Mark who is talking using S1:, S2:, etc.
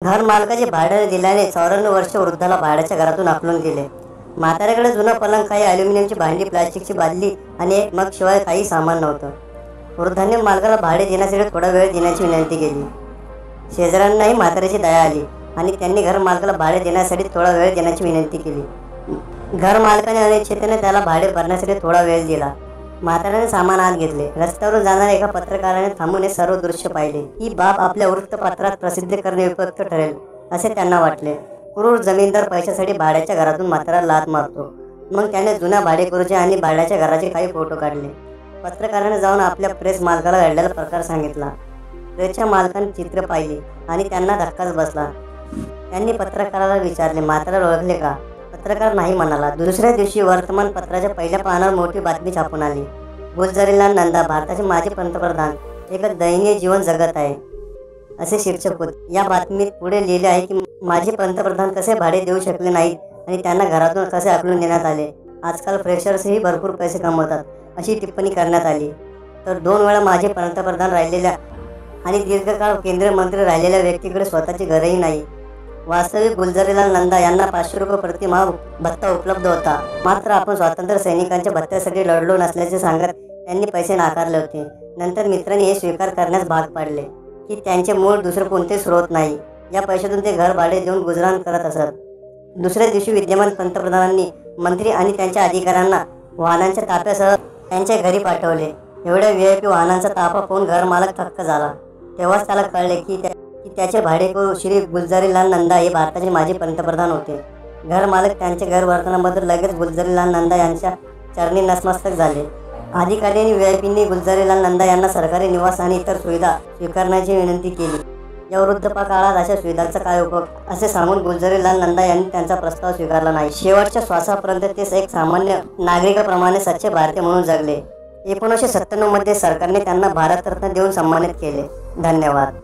S1: घर मालकाचे भाडे दिल्याने 94 वर्ष वृद्धाला भाड्याच्या घरातून हाकलून दिले। म्हाताऱ्याकडे जुना पलंग, काही ॲल्युमिनियमची भांडी, प्लास्टिकची बादली आणि एक मग शिवाय काही सामान नव्हतं। वृद्धाने मालकाला भाडे देण्यासाठी थोडा वेळ देण्याची विनंती केली। शेजाऱ्यांनाही म्हाताऱ्याची दया आली आणि त्यांनी घर मालकाला भाडे देण्यासाठी थोडा वेळ देण्याची विनंती केली। घर मालकाने अनिच्छेने त्याला भाडे भरण्यासाठी थोडा वेळ दिला। म्हाताऱ्याने सामान आत घेतले। रस्त्यावरून जाणाऱ्या एका पत्रकाराने थांबून हे सर्व दृश्य पाहिले। ही बाब आपल्या वृत्तपत्रात प्रसिद्ध करणे उपयुक्त ठरेल असे त्यांना वाटले। क्रूर जमीनदार पैशासाठी भाड्याच्या घरातून म्हाताऱ्याला लाथ मारतो। मग त्याने जुन्या भाडेकरूचे आणि भाड्याच्या घराचे काही फोटो काढले। पत्रकाराने जाऊन आपल्या प्रेस मालकाला घडलेला प्रकार सांगितला। प्रेसच्या मालकाने चित्र पाहिली आणि त्यांना धक्काच बसला। त्यांनी पत्रकाराला विचारले, म्हाताऱ्याला ओळखले का? पत्रकार नाही म्हणाला। दुसऱ्या दिवशी वर्तमानपत्राच्या पहिल्या पानावर मोठी बातमी छापून आली। गुलझारीलाल नंदा भारताचे माजी पंतप्रधान एक दयनीय जीवन जगत आहे असे शीर्षक होते। या बातमीत पुढे लिहिले आहे की माजी पंतप्रधान कसे भाडे देऊ शकले नाहीत आणि त्यांना घरातून कसे हाकलून देण्यात आले। आजकाल फ्रेशर्सही भरपूर पैसे कमवतात अशी टिप्पणी करण्यात आली। तर 2 वेळा माजी पंतप्रधान राहिलेल्या आणि दीर्घकाळ केंद्रीय मंत्री राहिलेल्या व्यक्तीकडे स्वतःचे घरही नाही। वास्तविक गुलझारीलाल नंदा यांना 500 रुपये प्रतिमाह भत्ता उपलब्ध होता। मात्र आपण स्वातंत्र्य सैनिकांच्या भत्त्यासाठी लढलो नसल्याचे सांगत त्यांनी पैसे नाकारले होते। नंतर मित्रांनी हे स्वीकार करण्यास भाग पाडले की त्यांचे मूळ दुसरे कोणते स्रोत नाही। या पैशातून ते घर भाडे देऊन गुजराण करत असत। दुसऱ्या दिवशी विद्यमान पंतप्रधानांनी मंत्री आणि त्यांच्या अधिकाऱ्यांना वाहनांच्या ताफ्यासह त्यांच्या घरी पाठवले। एवढ्या VIP वाहनांचा ताफा पाहून घर मालक थक्क झाला। तेव्हाच त्याला कळले की त्याचे भाडेकरू श्री गुलझारीलाल नंदा हे भारताचे माजी पंतप्रधान होते। घर मालक त्यांचे गैरवर्तनाबद्दल लगेच गुलझारीलाल नंदा यांच्या चरणी नतमस्तक झाले। अधिकारी आणि VIPंनी गुलझारीलाल नंदा यांना सरकारी निवास आणि इतर सुविधा स्वीकारण्याची विनंती केली। या वृद्धापकाळात अशा सुविधांचा काय उपयोग असे सांगून गुलझारीलाल नंदा यांनी त्यांचा प्रस्ताव स्वीकारला नाही। शेवटच्या श्वासापर्यंत ते एक सामान्य नागरिकाप्रमाणे सच्चे भारतीय म्हणून जगले। 1997 मध्ये सरकारने त्यांना भारतरत्न देऊन सन्मानित केले। धन्यवाद।